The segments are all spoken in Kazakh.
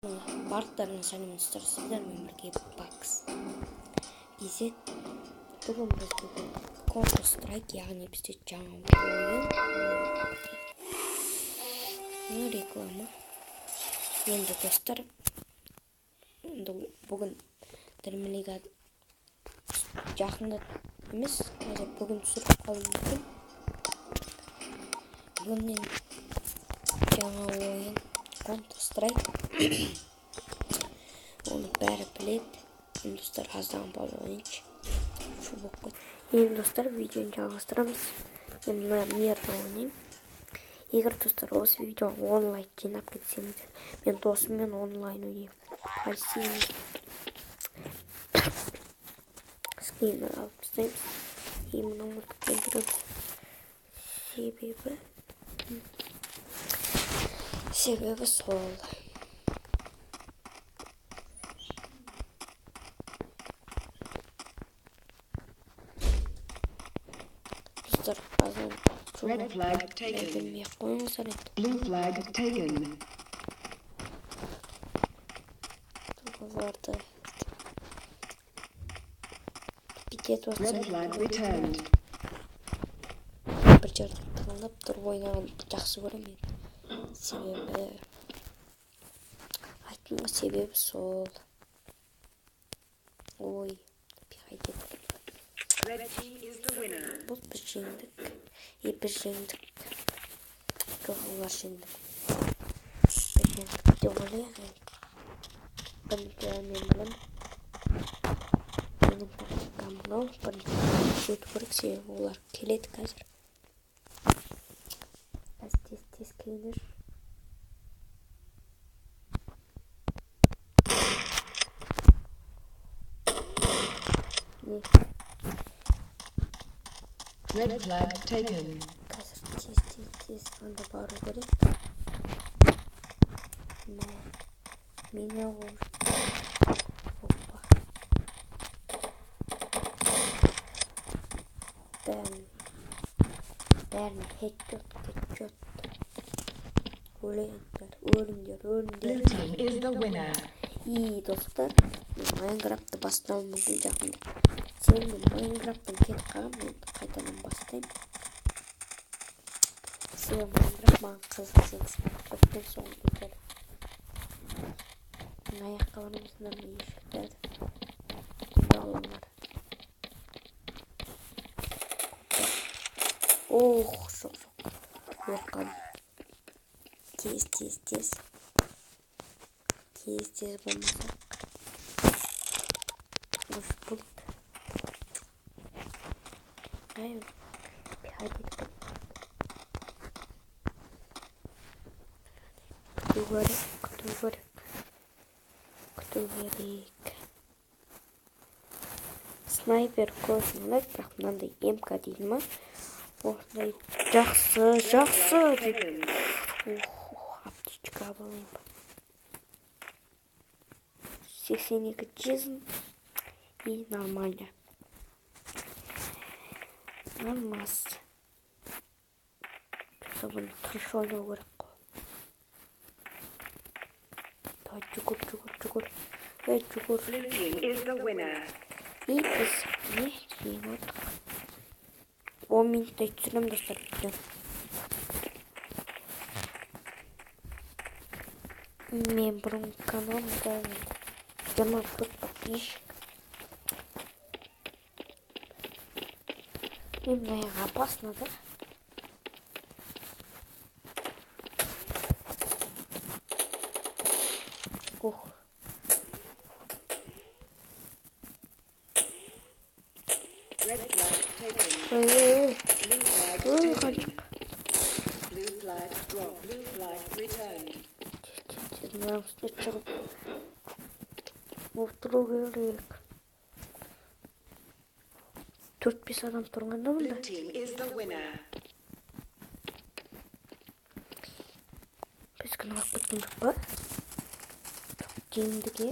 Барлықтарына сәлеметсіздер, сіздермен бірге Бакс. Десе, бүгін бізде Counter Strike, яғни бізде жаңа ойын. Реклама. Енді достар, бүгін дірмелеге жақында емес, бүгін түсіріп қалу мүмкін. Бүгіннен жаңа ойын Counter Strike. Оны бәрі біледі. Енді достар, аздаған бал ойыншы. Шу болып қойды. Енді достар, видеоны жалғастырамыз. Мен мирді ойнайым. Егер достар, осы видеоға 10 лайк жинап кетсеңіздер, мен досыммен онлайн ойнайым. Алсейміз. Скринді алып тастаймыз. Емін ұмытып келдіреміз. Себебі сол. Dostlar, bazen Red flag taken. Blue flag taken. Vardı. Piket olsun. Red flag returned. Bir жерде тыңдап тұрып ойнаған жақсы көремін. Себебі сол. Ой, пихайте. Red team is the winner. Бұл біз жеңдік. Біз жеңдік. Олар жеңдік. Біз жеңдік деп ойлаймын. Мен білем. Менің тактикам мынау. Бірінші өту керек, себебі олар келеді қазір. Тез келдір. Red flag taken. Қазір тез анда бару керек. Мені ол. Опа. Бәрін хедшот. Өліңдер. Blue team is the winner. И достар, мен Майнкрафтты бастауым мүмкін жақында. Сен мен Майнкрафттан кетіп қалам, мен қайтадан бастаймын. Себебі Майнкрафт маған қызық секілді. Көптен соң кетеді. Мен аяқ-қаламыздан мен ешіктеді. Балалар. Ох, жоқ. Өрқан. Тез. Тез болмаса. Уж бұлт. Ай, пихайдетіп. Күту керек. Снайпер көзін ұнайды, бірақ мынандай МК дейді ма? Осындай жақсы деп. Аптечка алайын. 82 жизнь и нормально. Нормас. Чтобы хорошо не урок. Давай чугур. Blue team is the winner. И біз не жейін отық. 10 минуттай түсірім достар біткен. Мен бұрын каналымда 24 подписчик. Именно опасно, да? Ух. Red flag taken. Ой. Blue flag taken. Blue flag drop. Blue flag returned. Нам сначала отыру керек. 4-5 адам тұрғанда Blue мұнда. team is the winner. Біз күн алып кеткен жоқ па? Жеңдіге.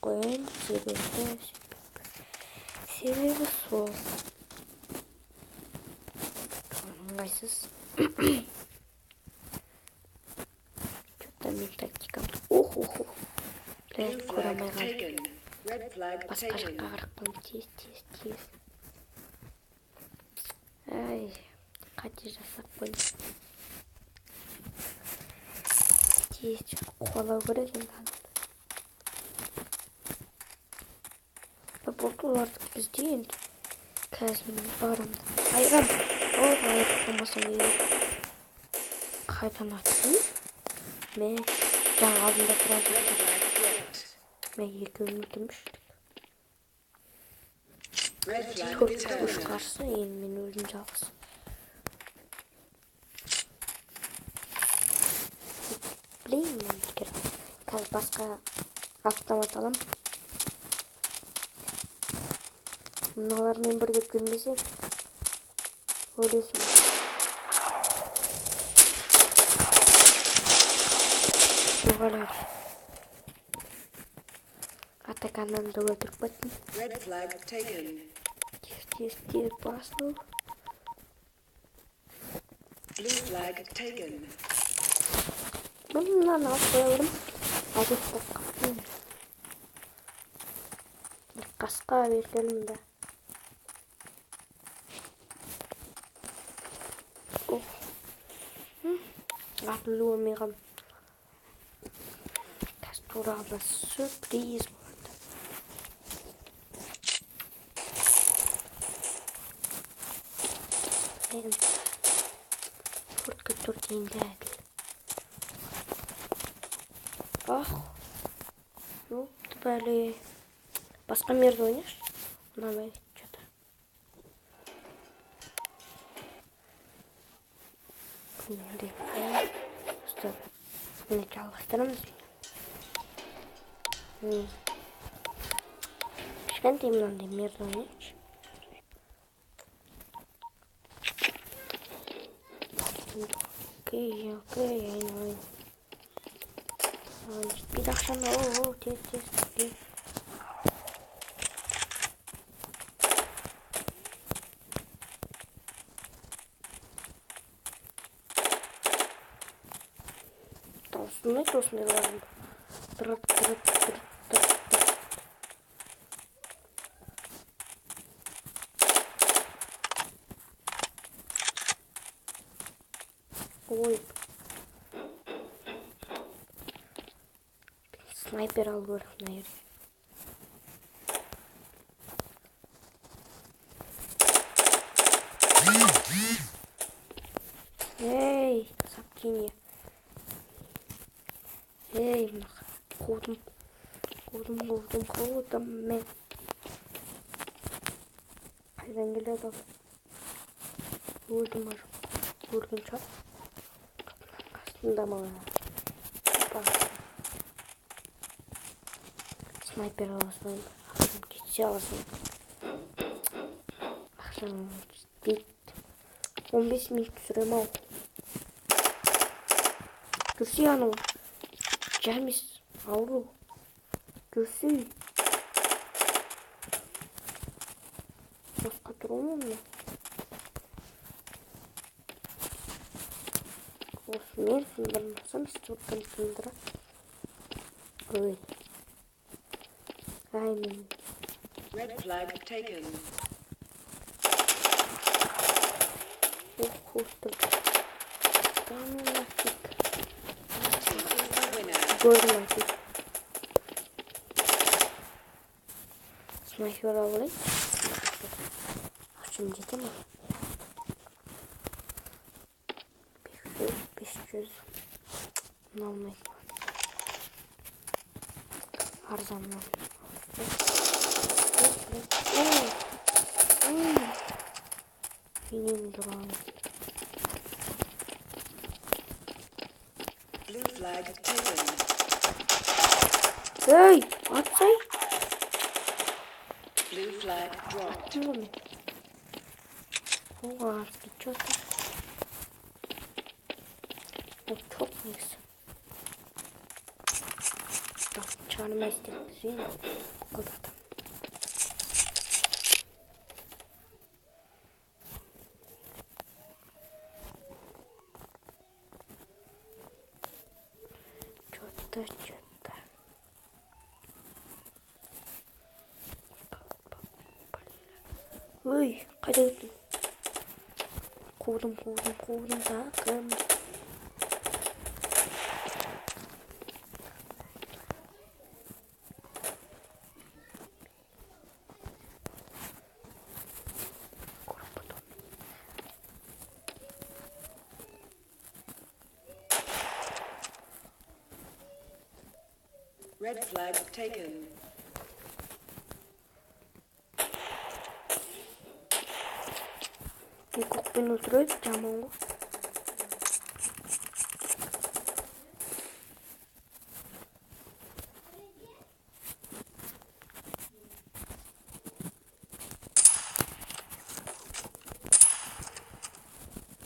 Қойын себебі сол. ыңғайсыз. Что-то мен тактикам. Ох. Blue Көре flag алмай қалдым. taken. Red flag Басқа taken. жаққа қарап қалдым. Тез. Ай, қате жасап қойдым. Тез қуалау керек енді. Болды оларды бізде енді. Қазір мен барымды. Айрам. Айрам болмасам егер. Қайдан аттым? Мен жаңа алдында тұрады. Мен екеуін өтірміштік. Төрт қарсы, енді мен өзім жалғыз. Білейін мен егер. Қазір басқа автомат алам. Мыналармен бірге көрмесем өлесің. Жоғалады. Атаканымды өлтіріп баттым. Red flag taken. Тез басыл. Blue flag taken. Мынаны алып қоялырым. Әдет болып қаптым. Қасқа бергенмін да. Атылу өлмейғам. Қазір туралы сюрприз болды. Енді төртке төрт енді әділ. Ёпты бәле. Басқа мерді ойнаш. Ұнамай что-то. Енді мені жалғастырамыз. Кішкентай мынандай мерді ойнайыншы. Окей, айналайын. Жетпейді ақшаны. Тез. Осындай лағым. Дырып. Ой. Снайпер алып өріп, наверное. Эй, сапкине. Эй, қудым мен. Қайдан келеді ол? Өлдім ар. Өлген шап. Қасында маған. Снайпер аласың. Ақшам кетсе аласың. Ақшам бейт. 15 минут сүрем ау. Көрсе анау. Жәмес ауру. Көрсе. Басқа тұрмын мұны. Осы мен сындырмасам істеуттан сындыра. Ой. Ай мен. Red flag taken. Қостым. Тамын ластик. Winner. Көрдім айтып. Снайпер алайын. Ақшым жете ма? 500. Алмайды. Арзаннан. Енем дұрауын. Blue flag taken. Эй, атсай. Blue flag dropped. Оға, что-то. Çok neyse. Çağırma istedim. Zeyno. O kadar da. Что-то. Ой, қайда өттің? Қудым такым. Red flag taken. Кокпен өлтіреді, жаман ғой.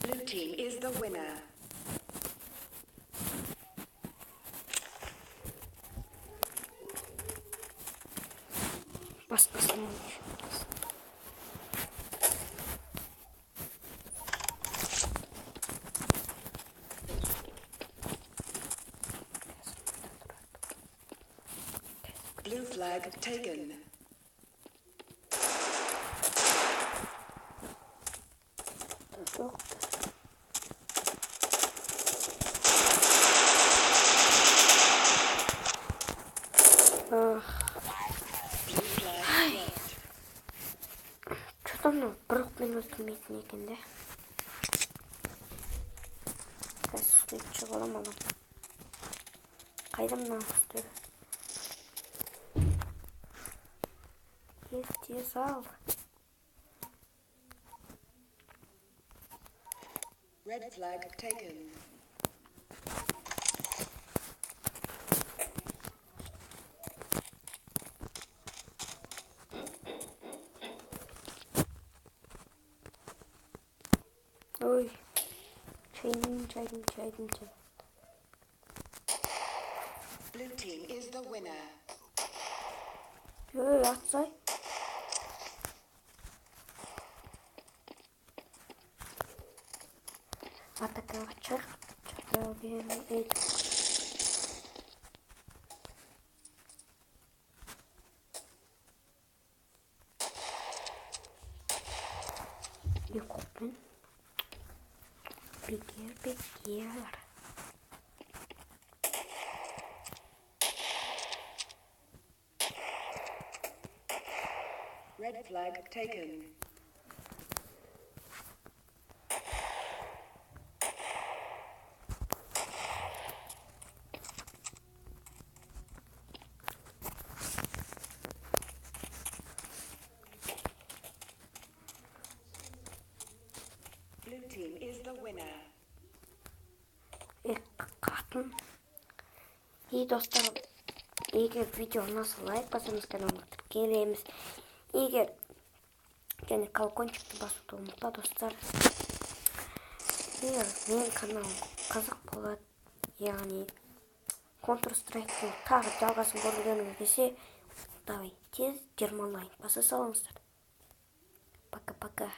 Blue team is the winner. Басқасын Blue flag taken. жоқ. Blue flag dropped. Что-то мынау бір оқпен өлтірмейтін екен де. Қазір үстіне шығып аламын адам. Қайда мынау үстері? Тез ал. Red flag taken. Ой. Çaydım. Blue team is the winner. Yo, atsay. Атака açık. Çatal bir et. Bir kopun. Bekir. Red flag taken. Blue team is the winner. Qatın. İyi dostlar. Егер видео nasıl лайк басамыз, каналға тіркелеміз. Егер және колокольчикті басуды ұмытпа достар. Егер менің каналым қызық болады, яғни Counter-Strike'ның тағы жалғасын көргеніңіз келсе, давай тез 20 лайк баса салыңыздар. Пока-пока.